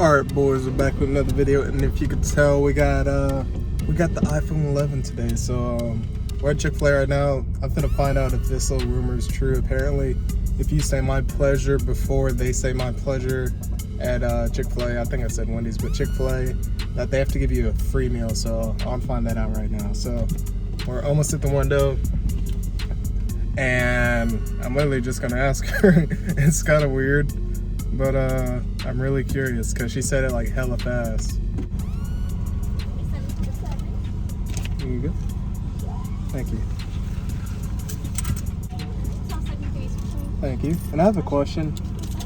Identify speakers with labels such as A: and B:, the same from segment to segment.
A: Alright boys, we're back with another video, and if you could tell, we got the iPhone 11 today. So we're at Chick-Fil-A right now. I'm gonna find out if this little rumor is true. Apparently, if you say my pleasure before they say my pleasure at Chick-Fil-A, I think I said Wendy's, but Chick-Fil-A, that they have to give you a free meal. So I'll find that out right now. So we're almost at the window, and I'm literally just gonna ask her. It's kind of weird, but I'm really curious because she said it like hella fast. There you go. Thank you. Thank you. And I have a question.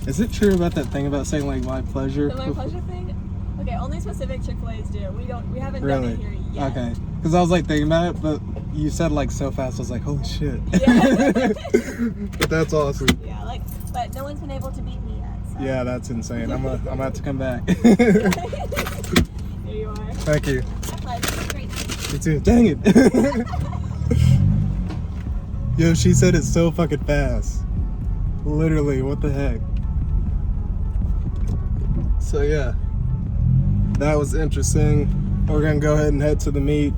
A: Is it true about that thing about saying like my pleasure?
B: The my pleasure thing? Okay, only specific Chick-fil-A's do. We haven't done it here yet. Okay.
A: Because I was like thinking about it, but you said like so fast, I was like, holy shit.
B: Yeah.
A: But that's awesome.
B: Yeah, but no one's been able to beat me yet. So.
A: Yeah, that's insane. I'm about to come back.
B: There you are.
A: Thank you.
B: My pleasure. Great night.
A: You too. Dang it. Yo, she said it so fucking fast. Literally, what the heck? So yeah, that was interesting. We're gonna go ahead and head to the meet.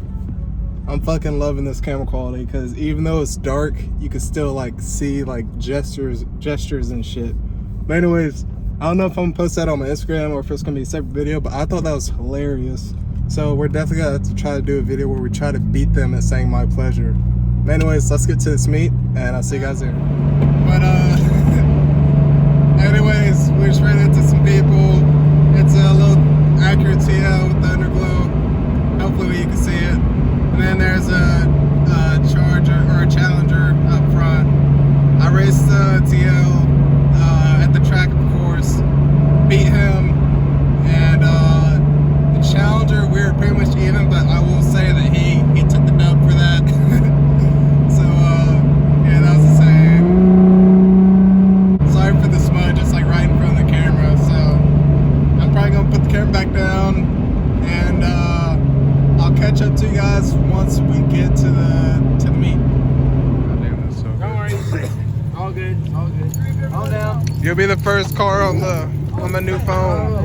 A: I'm fucking loving this camera quality because even though it's dark, you can still like see like gestures and shit. But anyways, I don't know if I'm gonna post that on my Instagram or if it's gonna be a separate video, but I thought that was hilarious. So we're definitely gonna have to try to do a video where we try to beat them at saying my pleasure. But anyways, let's get to this meet and I'll see you guys there. But anyways, we just ran into some people. It's a little accurate TL with the underglow. Hopefully you can see it. And then there's a Charger or a Challenger up front. I raced the TL at the track, of course. Beat him. And the Challenger, we were pretty much even, but I will say that he took the dub for that. So yeah, that was insane. Sorry for the smudge, it's like right in front of the camera. So I'm probably gonna put the camera back down, and I'll catch up to you guys once we get to the meet. God damn, that's so good.
C: Don't worry. All good. All good. All down.
A: You'll be the first car on the new phone.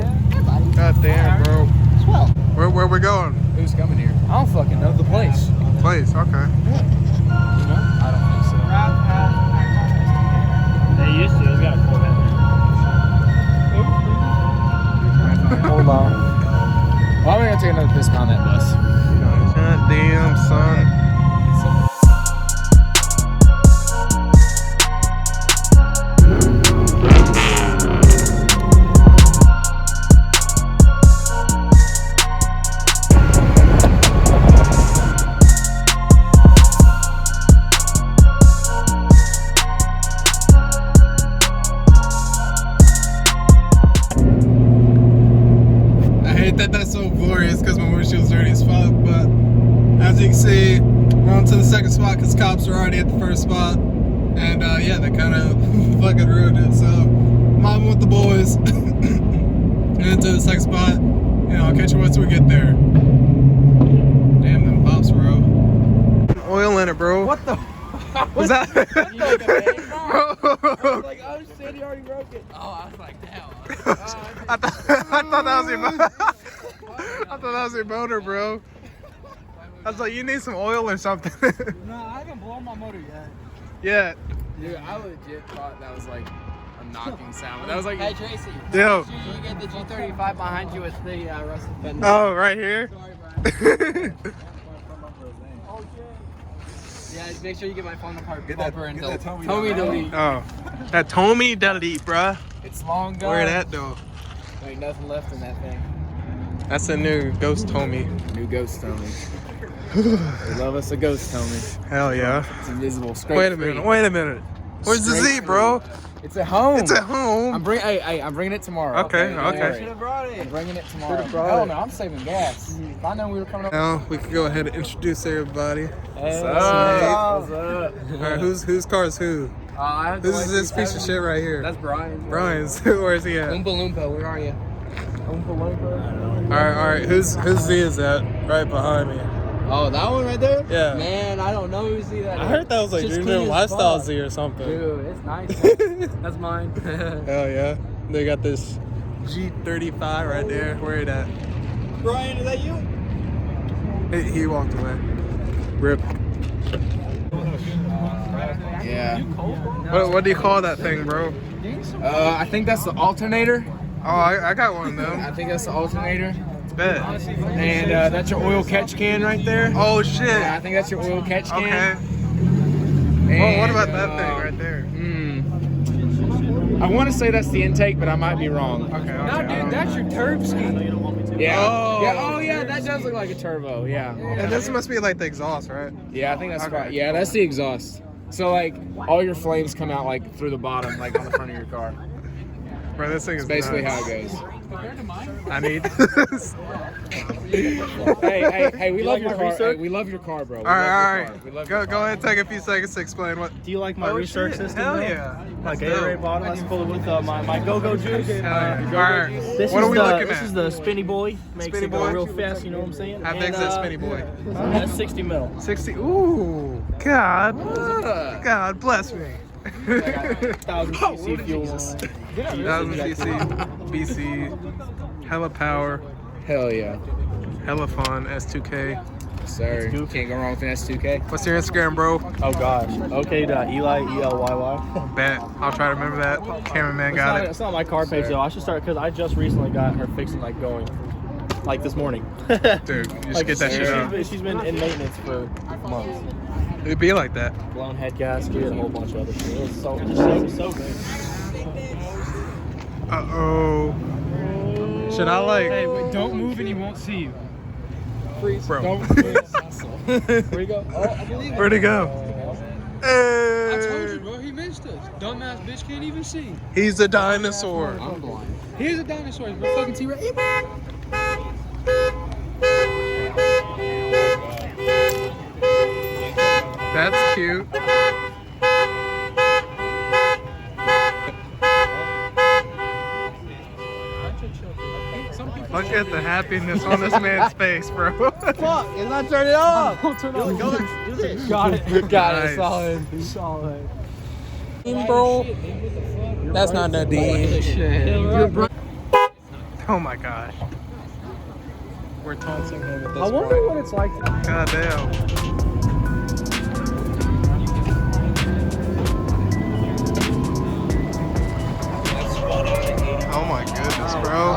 A: God damn, bro.
C: Swell.
A: Where we going?
C: Who's coming here? I don't fucking know the place.
A: Place, okay.
C: Yeah. You know? I don't think so. They used to. It's got a Corvette there. Hold on. Well, I'm gonna take another piss on that bus.
A: God damn, son. That's so glorious because my windshield's dirty as fuck, but as you can see, we're on to the second spot because cops are already at the first spot, and yeah, they kind of fucking ruined it. So mobbing with the boys and to the second spot. You know, I'll catch you once we get there. Damn them pops, bro. Oil in it, bro.
C: What the?
A: Was that?
C: Bro. Like, oh shit, he already broke it. Oh, I was like, damn.
A: I thought that was your motor. I thought that was your motor, bro. I was like, you need some oil or something.
C: No, I haven't blown my motor yet.
A: Yeah.
D: Dude, I legit thought that was like a knocking sound. That was like,
C: Hey Tracy,
A: Yo.
C: make sure you get the G35 behind you with the rusted fender.
A: Oh, right here.
C: Sorry, Brian. Yeah, make sure you get my phone apart bumper and Tommy delete.
A: Oh, that Tommy delete, bruh.
C: It's long gone.
A: Where that though?
C: There ain't nothing left in that thing.
A: That's a new ghost Tommy.
D: new ghost Tommy. We love us a ghost Tommy.
A: Hell yeah.
D: It's invisible. Straight
A: Wait a
D: free.
A: minute. Wait a minute. Where's the
D: Straight
A: Z, bro?
D: free. It's at home.
A: It's at home.
D: I'm bringing it tomorrow.
A: Okay,
D: Don't
A: okay.
D: worry.
C: Should have brought it.
D: I'm bringing it tomorrow.
A: Should've brought
D: Hell
A: it.
D: no, I'm saving gas. If I know we were coming up.
A: Now we can go ahead and introduce everybody.
D: Hey,
A: What's
D: up?
A: All right, whose car is who? Who's this piece of shit right here?
D: That's Brian.
A: Brian's. Where is he at?
D: Oompa Loompa, where are you? Oompa Loompa.
A: All right. Whose Z is that? Right behind me.
D: Oh, that one right there?
A: Yeah.
D: Man, I don't know who Z that is.
A: I heard that was like
D: Just
A: your
D: clean
A: new
D: as
A: lifestyle
D: fuck.
A: Z or something.
D: Dude, it's nice. That's mine.
A: Hell yeah. They got this G35 right there. Where it at?
C: Brian, is that you?
A: He walked away. Rip.
D: Yeah.
A: What do you call that thing, bro?
D: I think that's the alternator.
A: Oh, I got one of them.
D: I think that's the alternator.
A: Bet.
D: And that's your oil catch can right there.
A: Oh shit.
D: Yeah, I think that's your oil catch can.
A: Okay.
D: And,
A: What about that thing right there?
D: I want to say that's the intake, but I might be wrong.
A: Okay.
D: No, dude, that's your turbo ski. Yeah.
A: Oh.
D: Yeah. Oh, yeah. That does look like a turbo. Yeah.
A: And this must be like the exhaust, right?
D: Yeah, I think that's
A: Okay.
D: right. Yeah, that's the exhaust. So like all your flames come out like through the bottom, like on the front of your car.
A: Bro, this thing is
D: That's basically
A: nuts.
D: how it goes.
A: I need this.
D: Hey, we love your car. Hey, we love your car, bro.
A: All right. Go ahead and take a few seconds to explain what.
C: Do you like my research system?
A: Hell
C: though?
A: yeah.
C: My
A: Let's go.
C: Gatorade bottle, that's full with my go-go juice.
A: Hell yeah. All right.
C: This
A: What
C: is
A: are we
C: the,
A: looking
C: This
A: at?
C: is the Spinny Boy. Makes
A: Spinny
C: it go
A: Boy?
C: real fast, you know what I'm saying?
A: How big's that Spinny Boy?
C: That's 60 mil.
A: 60. Ooh. God. God bless me.
C: 1,000 cc fuel.
A: 1000 cc, BC, hella power,
D: Hell yeah.
A: hella fun, S2K.
D: Sir, can't go wrong with an S2K.
A: What's your Instagram, bro?
C: Oh gosh. Okay.Eli, E-L-Y-Y.
A: Bet. I'll try to remember that. Cameraman got it.
C: It's not my car page though. I should start because I just recently got her fixing like going. Like this morning.
A: Dude, you should get that shit up.
C: She's been in maintenance for months.
A: It'd be like that.
C: Blown head gasket, a whole bunch of other shit. It was so good.
A: Uh-oh. Should I like...
D: Hey, wait, don't move and he won't see you.
C: Freeze.
A: Bro.
C: Don't freeze. Where'd he go? Oh, I believe it.
A: Where'd he go?
E: I told you, bro. He missed us. Dumbass bitch can't even see.
A: He's a dinosaur.
D: I'm blind.
E: Here's a dinosaur. He's a fucking T-Rex.
A: That's cute. Look at the happiness on this man's face, bro.
C: Fuck, it's not turning off. Turn off. Go back. Do this. Got it.
D: Got
A: Nice.
D: it. Solid.
C: Solid.
D: Bro. That's not that deep.
A: Oh my gosh. We're taunting him at this
C: I wonder
A: point.
C: what it's like.
A: God damn. Oh my goodness, bro.